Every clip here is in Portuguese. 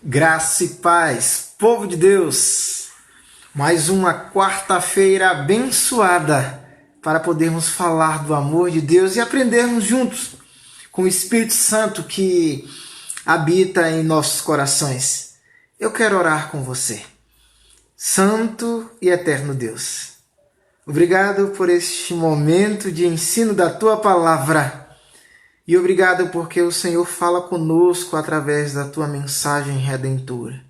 Graça e paz, povo de Deus, mais uma quarta-feira abençoada para podermos falar do amor de Deus e aprendermos juntos com o Espírito Santo que habita em nossos corações. Eu quero orar com você. Santo e eterno Deus, obrigado por este momento de ensino da Tua Palavra. E obrigado porque o Senhor fala conosco através da Tua mensagem redentora.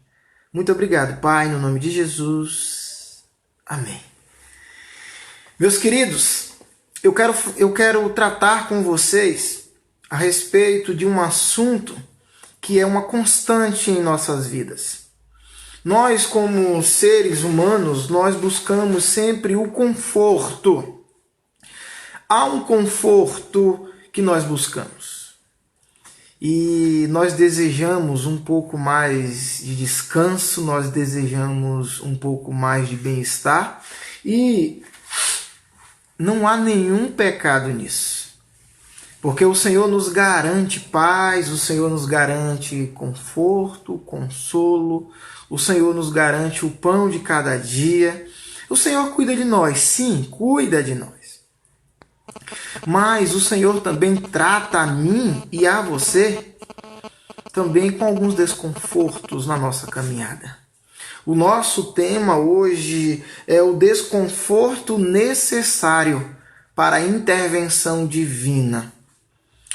Muito obrigado, Pai, no nome de Jesus. Amém. Meus queridos, eu quero tratar com vocês a respeito de um assunto que é uma constante em nossas vidas. Nós, como seres humanos, nós buscamos sempre o conforto. Há um conforto que nós buscamos. E nós desejamos um pouco mais de descanso, nós desejamos um pouco mais de bem-estar e não há nenhum pecado nisso. Porque o Senhor nos garante paz, o Senhor nos garante conforto, consolo, o Senhor nos garante o pão de cada dia. O Senhor cuida de nós, sim, cuida de nós. Mas o Senhor também trata a mim e a você também com alguns desconfortos na nossa caminhada. O nosso tema hoje é o desconforto necessário para a intervenção divina.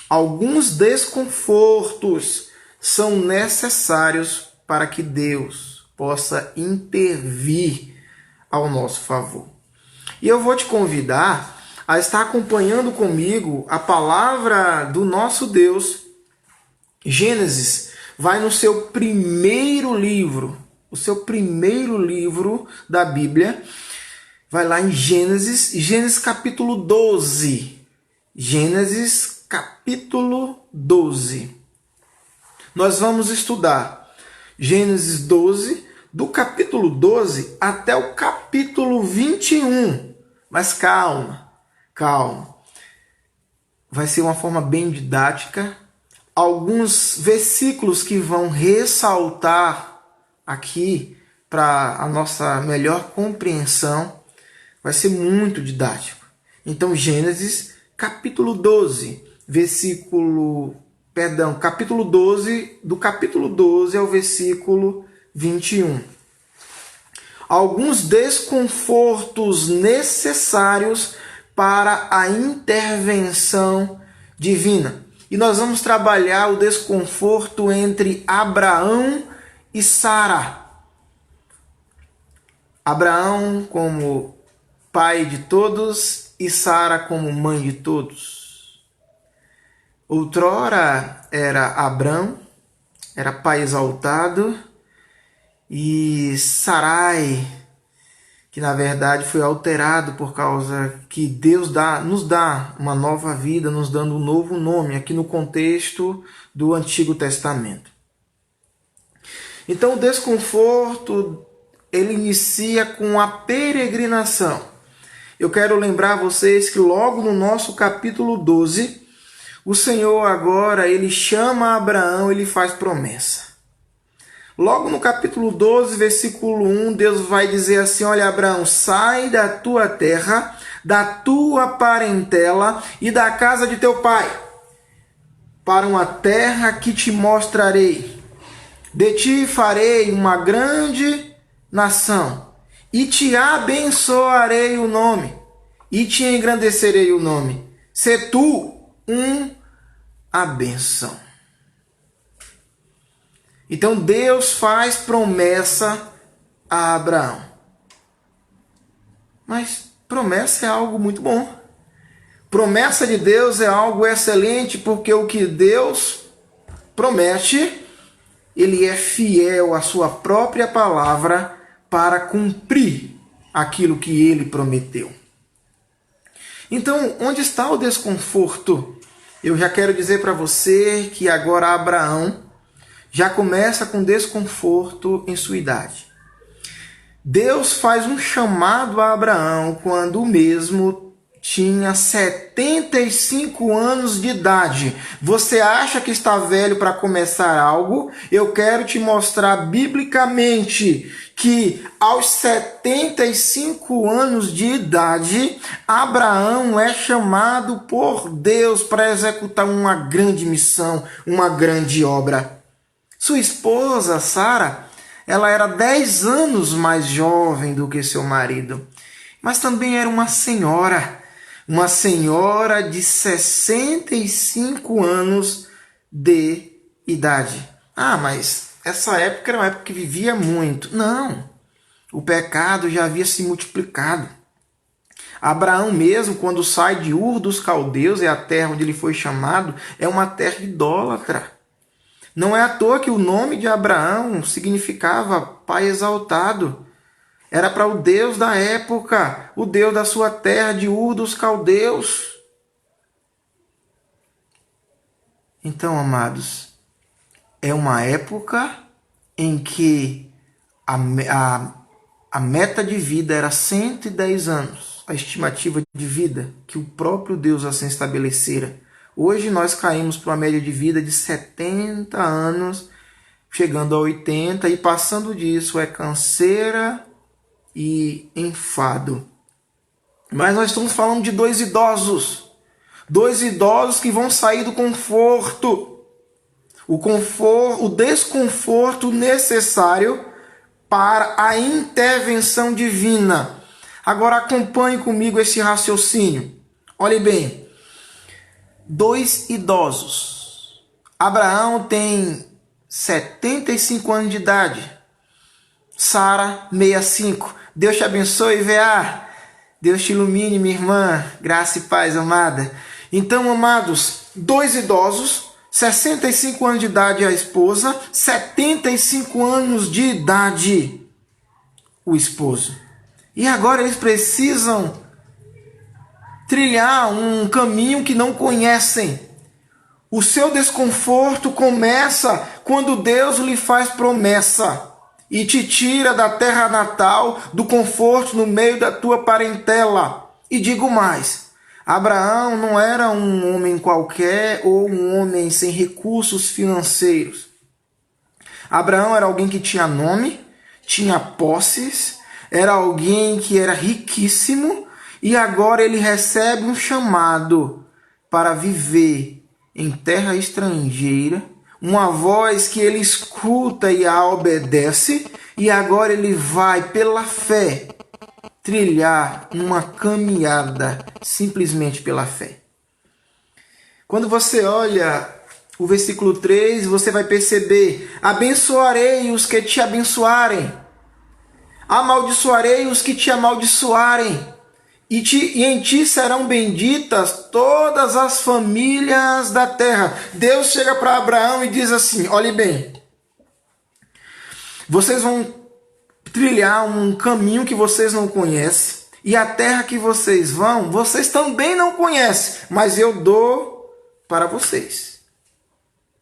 Alguns desconfortos são necessários para que Deus possa intervir ao nosso favor. E eu vou te convidar a estar acompanhando comigo a palavra do nosso Deus. Gênesis vai no seu primeiro livro, o seu primeiro livro da Bíblia, vai lá em Gênesis capítulo 12. Gênesis capítulo 12. Nós vamos estudar Gênesis 12, do capítulo 12 até o capítulo 21. Mas calma. Vai ser uma forma bem didática. Alguns versículos que vão ressaltar aqui para a nossa melhor compreensão. Vai ser muito didático. Então, Gênesis, capítulo 12, capítulo 12, do capítulo 12 ao versículo 21. Alguns desconfortos necessários para a intervenção divina. E nós vamos trabalhar o desconforto entre Abraão e Sara. Abraão como pai de todos e Sara como mãe de todos. Outrora era Abrão, era pai exaltado, e Sarai, que na verdade foi alterado por causa que Deus nos dá uma nova vida, nos dando um novo nome, aqui no contexto do Antigo Testamento. Então o desconforto, ele inicia com a peregrinação. Eu quero lembrar vocês que logo no nosso capítulo 12, o Senhor agora, ele chama Abraão, ele faz promessa. Logo no capítulo 12, versículo 1, Deus vai dizer assim: olha, Abraão, sai da tua terra, da tua parentela e da casa de teu pai, para uma terra que te mostrarei. De ti farei uma grande nação, e te abençoarei o nome, e te engrandecerei o nome. Sê tu a bênção. Então Deus faz promessa a Abraão. Mas promessa é algo muito bom. Promessa de Deus é algo excelente, porque o que Deus promete, ele é fiel à sua própria palavra para cumprir aquilo que ele prometeu. Então, onde está o desconforto? Eu já quero dizer para você que agora Abraão já começa com desconforto em sua idade. Deus faz um chamado a Abraão quando o mesmo tinha 75 anos de idade. Você acha que está velho para começar algo? Eu quero te mostrar biblicamente que aos 75 anos de idade, Abraão é chamado por Deus para executar uma grande missão, uma grande obra. Sua esposa, Sara, ela era 10 anos mais jovem do que seu marido, mas também era uma senhora de 65 anos de idade. Ah, mas essa época era uma época que vivia muito. Não, o pecado já havia se multiplicado. Abraão mesmo, quando sai de Ur dos Caldeus, é a terra onde ele foi chamado, é uma terra idólatra. Não é à toa que o nome de Abraão significava pai exaltado. Era para o Deus da época, o Deus da sua terra de Ur dos Caldeus. Então, amados, é uma época em que a meta de vida era 110 anos, a estimativa de vida que o próprio Deus assim estabelecera. Hoje nós caímos para uma média de vida de 70 anos, chegando a 80, e passando disso é canseira e enfado. Mas nós estamos falando de dois idosos que vão sair do conforto, o desconforto necessário para a intervenção divina. Agora acompanhe comigo esse raciocínio. Olhe bem, dois idosos. Abraão tem 75 anos de idade, Sara 65. Deus te abençoe, VA. Deus te ilumine, minha irmã. Graça e paz, amada. Então, amados, dois idosos, 65 anos de idade a esposa, 75 anos de idade o esposo. E agora eles precisam trilhar um caminho que não conhecem. O seu desconforto começa quando Deus lhe faz promessa e te tira da terra natal, do conforto no meio da tua parentela. E digo mais, Abraão não era um homem qualquer ou um homem sem recursos financeiros. Abraão era alguém que tinha nome, tinha posses, era alguém que era riquíssimo, e agora ele recebe um chamado para viver em terra estrangeira, uma voz que ele escuta e a obedece, e agora ele vai pela fé trilhar uma caminhada simplesmente pela fé. Quando você olha o versículo 3, você vai perceber: abençoarei os que te abençoarem, amaldiçoarei os que te amaldiçoarem, e em ti serão benditas todas as famílias da terra. Deus chega para Abraão e diz assim: olhe bem, vocês vão trilhar um caminho que vocês não conhecem, e a terra que vocês vão, vocês também não conhecem, mas eu dou para vocês.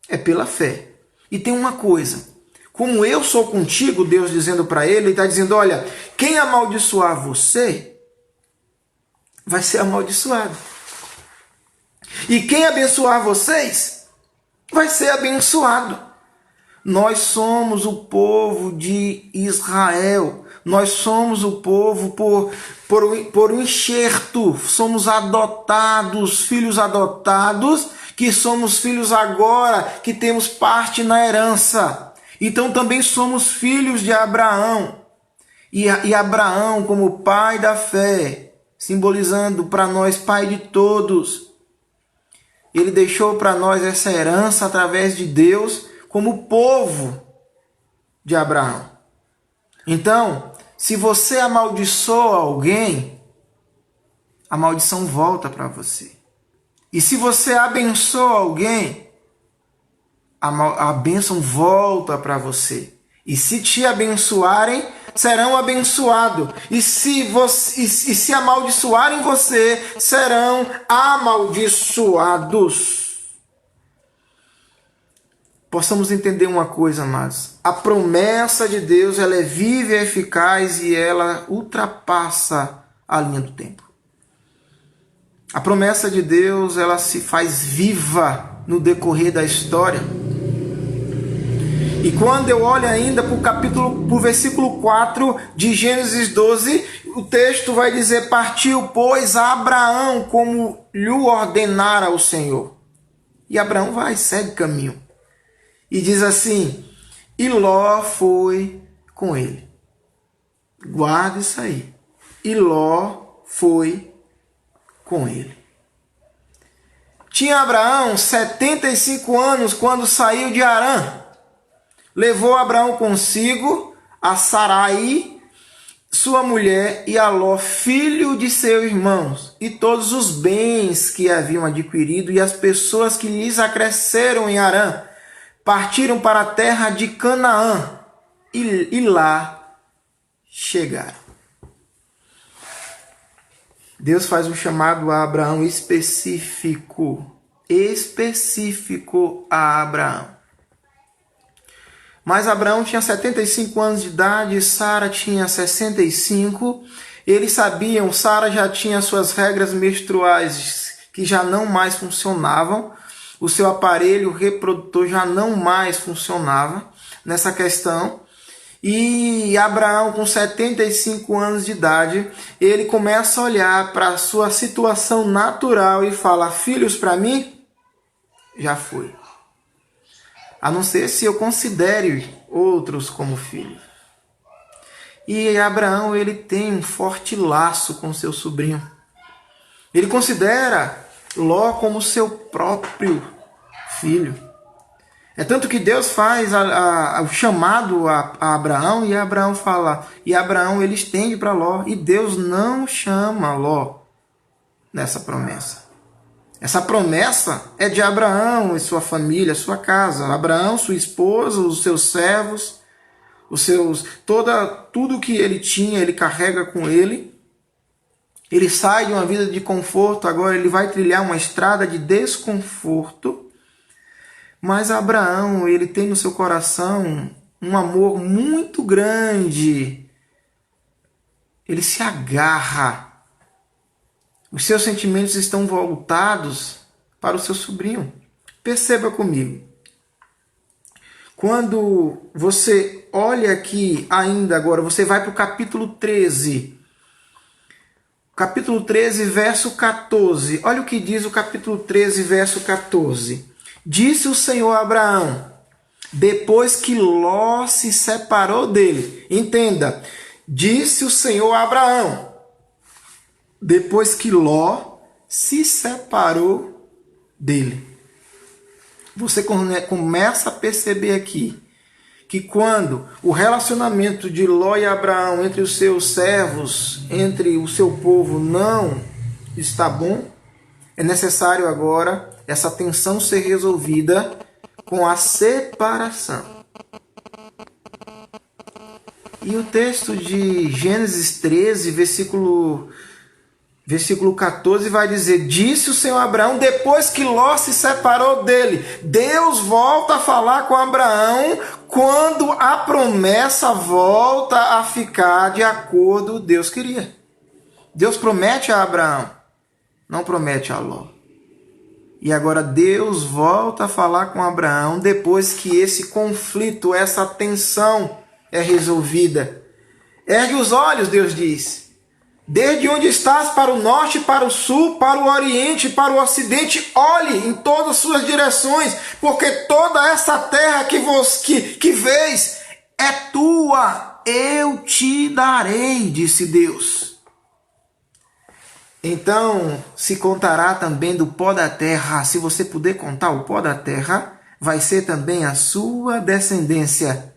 É pela fé. E tem uma coisa: como eu sou contigo, Deus dizendo para ele está dizendo: olha, quem amaldiçoar você vai ser amaldiçoado, e quem abençoar vocês vai ser abençoado. Nós somos o povo de Israel, nós somos o povo por um enxerto, somos adotados, filhos adotados, que somos filhos agora, que temos parte na herança. Então também somos filhos de Abraão, e Abraão como pai da fé, simbolizando para nós pai de todos. Ele deixou para nós essa herança através de Deus como povo de Abraão. Então, se você amaldiçoa alguém, a maldição volta para você. E se você abençoa alguém, a bênção volta para você. E se te abençoarem, serão abençoados. E se amaldiçoarem você, serão amaldiçoados. Possamos entender uma coisa, amados. A promessa de Deus, ela é viva e eficaz, e ela ultrapassa a linha do tempo. A promessa de Deus, ela se faz viva no decorrer da história. E quando eu olho ainda para o versículo 4 de Gênesis 12, o texto vai dizer: partiu, pois, Abraão como lhe ordenara o Senhor. E Abraão vai, segue caminho. E diz assim: e Ló foi com ele. Guarda isso aí. E Ló foi com ele. Tinha Abraão 75 anos quando saiu de Harã. Levou Abraão consigo a Sarai, sua mulher, e a Ló, filho de seus irmãos, e todos os bens que haviam adquirido, e as pessoas que lhes acresceram em Harã. Partiram para a terra de Canaã, e lá chegaram. Deus faz um chamado a Abraão específico a Abraão. Mas Abraão tinha 75 anos de idade, Sara tinha 65. Eles sabiam, Sara já tinha suas regras menstruais que já não mais funcionavam. O seu aparelho reprodutor já não mais funcionava nessa questão. E Abraão, com 75 anos de idade, ele começa a olhar para a sua situação natural e fala: filhos para mim? Já foi. A não ser se eu considere outros como filhos. E Abraão, ele tem um forte laço com seu sobrinho. Ele considera Ló como seu próprio filho. É tanto que Deus faz o chamado a Abraão, e Abraão fala, e Abraão ele estende para Ló, e Deus não chama Ló nessa promessa. Essa promessa é de Abraão e sua família, sua casa. Abraão, sua esposa, os seus servos, tudo que ele tinha, ele carrega com ele. Ele sai de uma vida de conforto, agora ele vai trilhar uma estrada de desconforto. Mas Abraão, ele tem no seu coração um amor muito grande. Ele se agarra. Os seus sentimentos estão voltados para o seu sobrinho. Perceba comigo. Quando você olha aqui ainda agora, você vai para o capítulo 13. Capítulo 13, verso 14. Olha o que diz o capítulo 13, verso 14. Disse o Senhor a Abraão, depois que Ló se separou dele. Entenda, disse o Senhor a Abraão, depois que Ló se separou dele. Você começa a perceber aqui que quando o relacionamento de Ló e Abraão entre os seus servos, entre o seu povo não está bom, é necessário agora essa tensão ser resolvida com a separação. E o texto de Gênesis 13, versículo 14 vai dizer: disse o Senhor a Abraão, depois que Ló se separou dele. Deus volta a falar com Abraão quando a promessa volta a ficar de acordo com Deus queria. Deus promete a Abraão, não promete a Ló. E agora Deus volta a falar com Abraão depois que esse conflito, essa tensão é resolvida. Ergue os olhos, Deus diz. Desde onde estás, para o norte, para o sul, para o oriente, para o ocidente, olhe em todas as suas direções, porque toda essa terra que vês é tua, eu te darei, disse Deus. Então se contará também do pó da terra. Se você puder contar o pó da terra, vai ser também a sua descendência.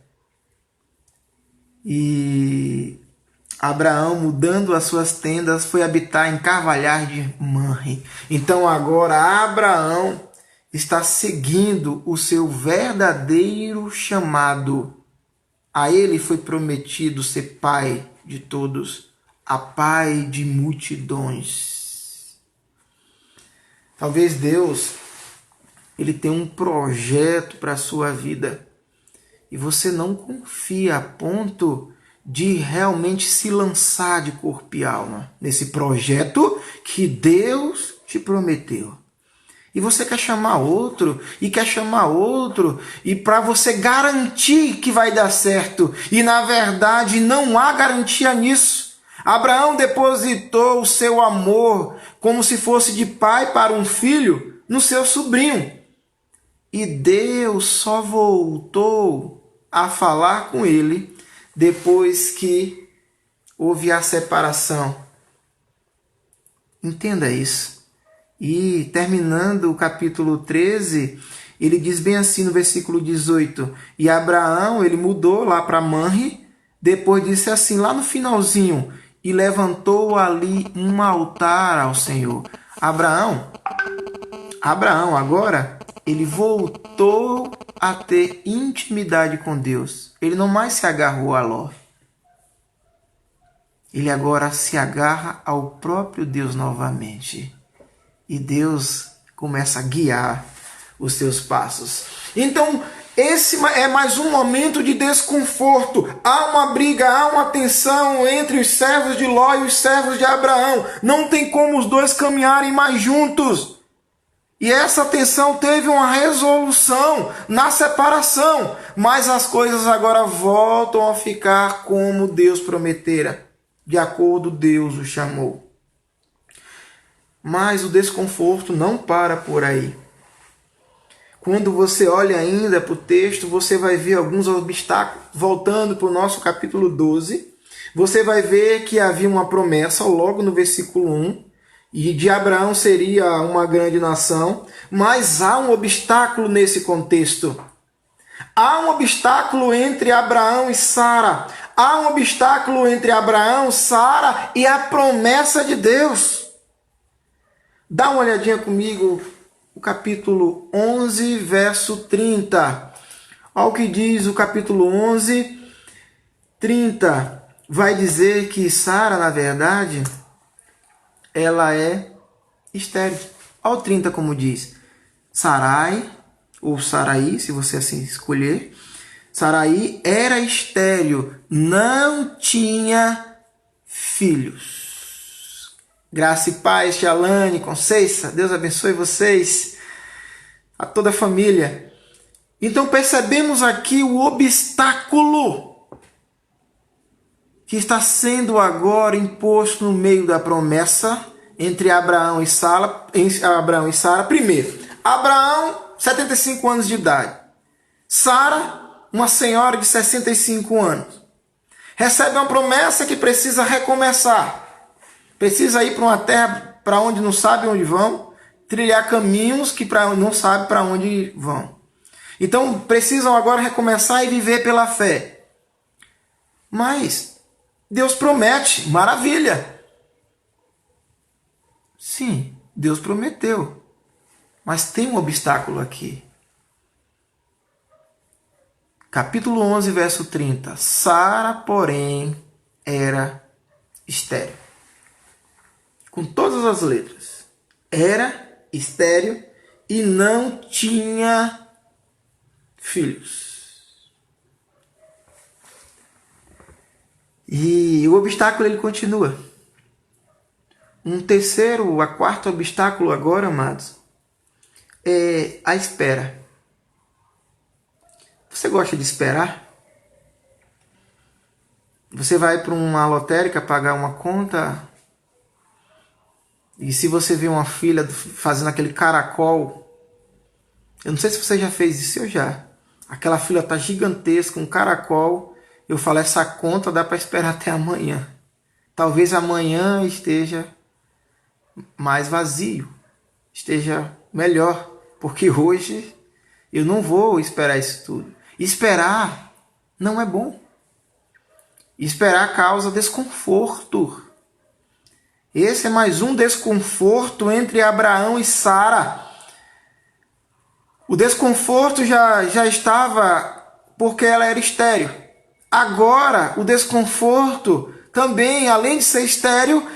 E Abraão, mudando as suas tendas, foi habitar em carvalhais de Manre. Então agora Abraão está seguindo o seu verdadeiro chamado. A ele foi prometido ser pai de todos, a pai de multidões. Talvez Deus, ele tenha um projeto para a sua vida e você não confia a ponto de realmente se lançar de corpo e alma nesse projeto que Deus te prometeu. E você quer chamar outro, e quer chamar outro, e para você garantir que vai dar certo. E na verdade não há garantia nisso. Abraão depositou o seu amor como se fosse de pai para um filho no seu sobrinho. E Deus só voltou a falar com ele depois que houve a separação. Entenda isso. E terminando o capítulo 13, ele diz bem assim no versículo 18. E Abraão, ele mudou lá para Manre, depois disse assim, lá no finalzinho, e levantou ali um altar ao Senhor. Abraão agora, ele voltou a ter intimidade com Deus. Ele não mais se agarrou a Ló. Ele agora se agarra ao próprio Deus novamente. E Deus começa a guiar os seus passos. Então, esse é mais um momento de desconforto. Há uma briga, há uma tensão entre os servos de Ló e os servos de Abraão. Não tem como os dois caminharem mais juntos. E essa tensão teve uma resolução na separação. Mas as coisas agora voltam a ficar como Deus prometera. De acordo Deus o chamou. Mas o desconforto não para por aí. Quando você olha ainda para o texto, você vai ver alguns obstáculos. Voltando para o nosso capítulo 12, você vai ver que havia uma promessa logo no versículo 1, e de Abraão seria uma grande nação, mas há um obstáculo nesse contexto. Há um obstáculo entre Abraão e Sara. Há um obstáculo entre Abraão, Sara e a promessa de Deus. Dá uma olhadinha comigo, o capítulo 11, verso 30. Olha o que diz o capítulo 11, 30. Vai dizer que Sara, na verdade, ela é estéril. Olha o 30 como diz. Sarai, ou Sarai, se você assim escolher. Sarai era estéril, não tinha filhos. Graça e paz, Tialane, Conceiça, Deus abençoe vocês, a toda a família. Então percebemos aqui o obstáculo que está sendo agora imposto no meio da promessa entre Abraão e Sara. Primeiro, Abraão, 75 anos de idade. Sara, uma senhora de 65 anos. Recebe uma promessa que precisa recomeçar. Precisa ir para uma terra para onde não sabe onde vão, trilhar caminhos que não sabe para onde vão. Então precisam agora recomeçar e viver pela fé. Mas Deus promete, maravilha. Sim, Deus prometeu. Mas tem um obstáculo aqui. Capítulo 11, verso 30. Sara, porém, era estéril. Com todas as letras. Era estéril e não tinha filhos. E o obstáculo ele continua. A quarto obstáculo agora, amados, é a espera. Você gosta de esperar? Você vai para uma lotérica pagar uma conta e se você vê uma filha fazendo aquele caracol, eu não sei se você já fez isso, eu já. Aquela fila está gigantesca, um caracol, eu falo, essa conta dá para esperar até amanhã. Talvez amanhã esteja mais vazio, esteja melhor, porque hoje eu não vou esperar isso tudo. Esperar não é bom. Esperar causa desconforto. Esse é mais um desconforto entre Abraão e Sara. O desconforto já estava porque ela era estéril. Agora, o desconforto também, além de ser estéril,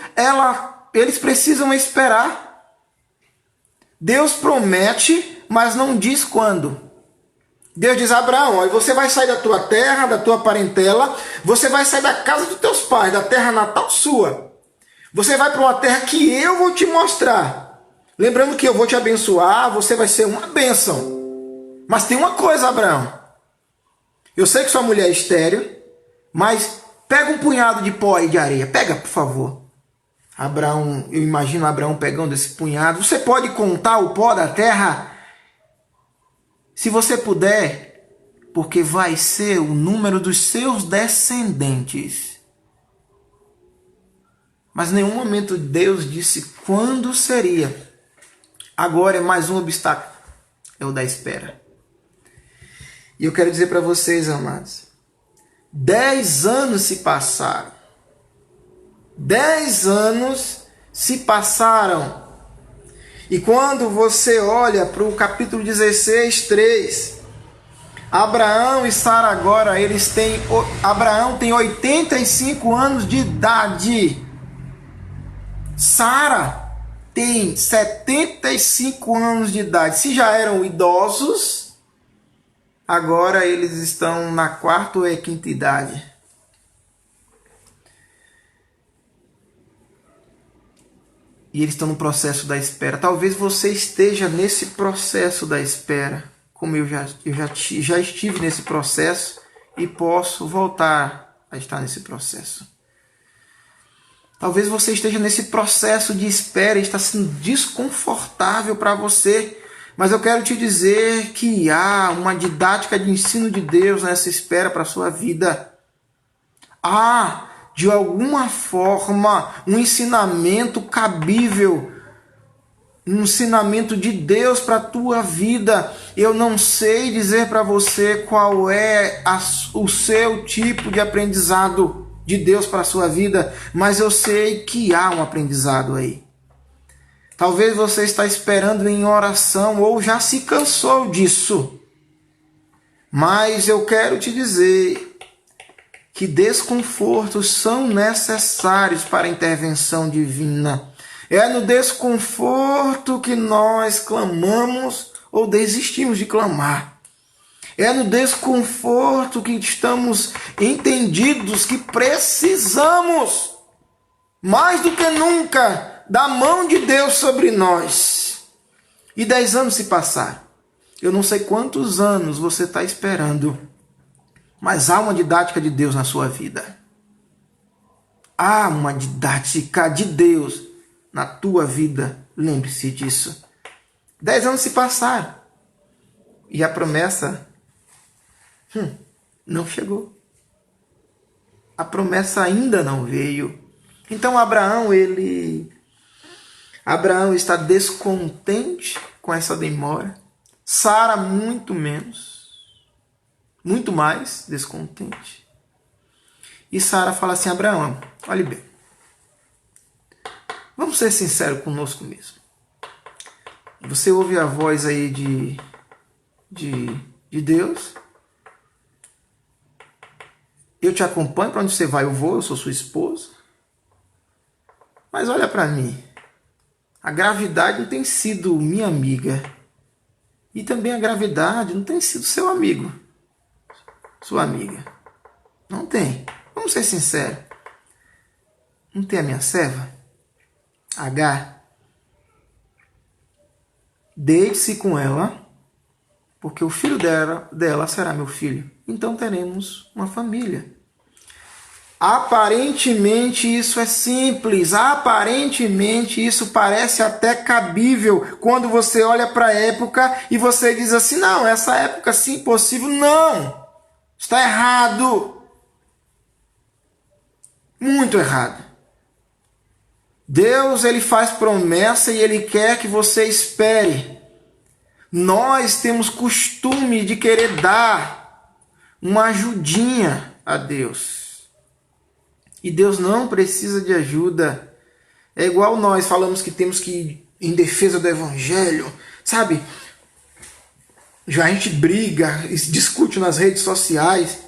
eles precisam esperar. Deus promete, mas não diz quando. Deus diz a Abraão, ó, você vai sair da tua terra, da tua parentela, você vai sair da casa dos teus pais, da terra natal sua. Você vai para uma terra que eu vou te mostrar. Lembrando que eu vou te abençoar, você vai ser uma bênção. Mas tem uma coisa, Abraão. Eu sei que sua mulher é estéril, mas pega um punhado de pó e de areia. Pega, por favor. Abraão, eu imagino Abraão pegando esse punhado. Você pode contar o pó da terra? Se você puder, porque vai ser o número dos seus descendentes. Mas em nenhum momento Deus disse quando seria. Agora é mais um obstáculo. É o da espera. E eu quero dizer para vocês, amados, 10 anos se passaram. 10 anos se passaram. E quando você olha para o capítulo 16, 3, Abraão e Sara agora, Abraão tem 85 anos de idade. Sara tem 75 anos de idade. Se já eram idosos, agora eles estão na quarta ou quinta idade. E eles estão no processo da espera. Talvez você esteja nesse processo da espera, como eu já estive nesse processo e posso voltar a estar nesse processo. Talvez você esteja nesse processo de espera e está sendo desconfortável para você. Mas eu quero te dizer que há uma didática de ensino de Deus nessa espera para a sua vida. Há, de alguma forma, um ensinamento cabível, um ensinamento de Deus para a tua vida. Eu não sei dizer para você qual é o seu tipo de aprendizado de Deus para a sua vida, mas eu sei que há um aprendizado aí. Talvez você está esperando em oração ou já se cansou disso. Mas eu quero te dizer que desconfortos são necessários para a intervenção divina. É no desconforto que nós clamamos ou desistimos de clamar. É no desconforto que estamos entendidos que precisamos, mais do que nunca, da mão de Deus sobre nós. E 10 anos se passaram. Eu não sei quantos anos você está esperando, mas há uma didática de Deus na sua vida. Há uma didática de Deus na tua vida. Lembre-se disso. 10 anos se passaram. E a promessa não chegou. A promessa ainda não veio. Então Abraão está descontente com essa demora. Sara muito menos. Muito mais descontente. E Sara fala assim: Abraão, olhe bem. Vamos ser sinceros conosco mesmo. Você ouve a voz aí de Deus. Eu te acompanho para onde você vai, eu vou, eu sou sua esposa. Mas olha para mim. A gravidade não tem sido minha amiga. E também a gravidade não tem sido seu amigo. Sua amiga. Não tem. Vamos ser sinceros. Não tem a minha serva? Agar. Deite-se com ela, porque o filho dela será meu filho. Então teremos uma família. Aparentemente isso é simples, aparentemente isso parece até cabível quando você olha para a época e você diz assim: não, essa época sim, possível. Não, está errado. Muito errado. Deus, ele faz promessa e ele quer que você espere. Nós temos costume de querer dar uma ajudinha a Deus. E Deus não precisa de ajuda. É igual nós falamos que temos que ir em defesa do evangelho, sabe? Já a gente briga, discute nas redes sociais.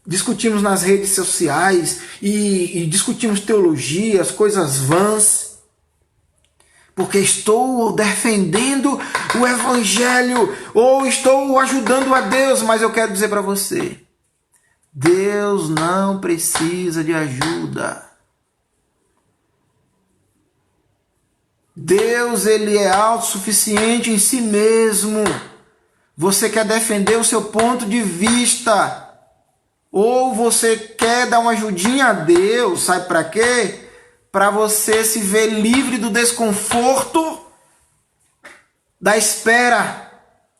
Discutimos nas redes sociais e discutimos teologia, as coisas vãs. Porque estou defendendo o evangelho ou estou ajudando a Deus, mas eu quero dizer para você: Deus não precisa de ajuda. Deus, ele é autossuficiente em si mesmo. Você quer defender o seu ponto de vista, ou você quer dar uma ajudinha a Deus, sabe para quê? Para você se ver livre do desconforto da espera,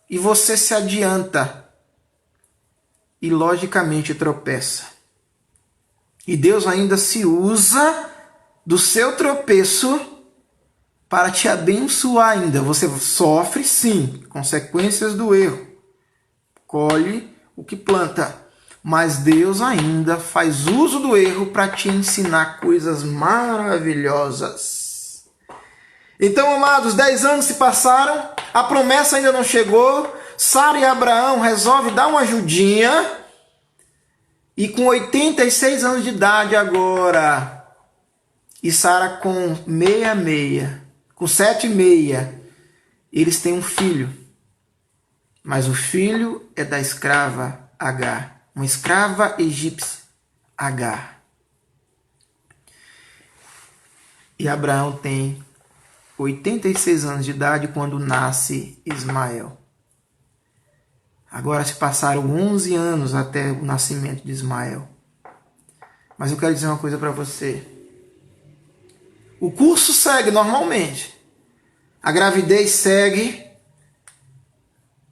e você se adianta e logicamente tropeça. E Deus ainda se usa do seu tropeço para te abençoar ainda. Você sofre sim consequências do erro, colhe o que planta, mas Deus ainda faz uso do erro para te ensinar coisas maravilhosas. Então, amados, 10 anos se passaram, a promessa ainda não chegou. Sara e Abraão resolvem dar uma ajudinha, e com 86 anos de idade agora, e Sara com 66, com 76, eles têm um filho. Mas o filho é da escrava Agar, uma escrava egípcia, Agar. E Abraão tem 86 anos de idade quando nasce Ismael. Agora se passaram 11 anos até o nascimento de Ismael. Mas eu quero dizer uma coisa para você. O curso segue normalmente. A gravidez segue.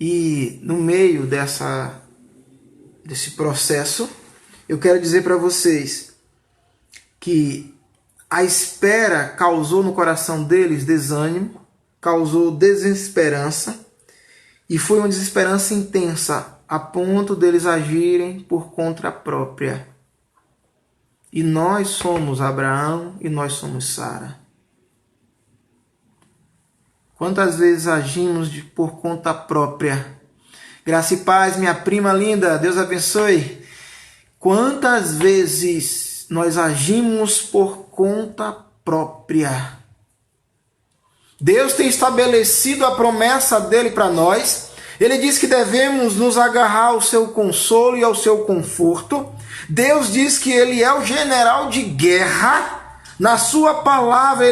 E no meio desse processo, eu quero dizer para vocês que a espera causou no coração deles desânimo, causou desesperança, e foi uma desesperança intensa, a ponto deles agirem por conta própria. E nós somos Abraão e nós somos Sara. Quantas vezes agimos por conta própria? Graça e paz, minha prima linda, Deus abençoe. Quantas vezes nós agimos por conta própria? Deus tem estabelecido a promessa dele para nós. Ele diz que devemos nos agarrar ao seu consolo e ao seu conforto. Deus diz que ele é o general de guerra. Na sua palavra,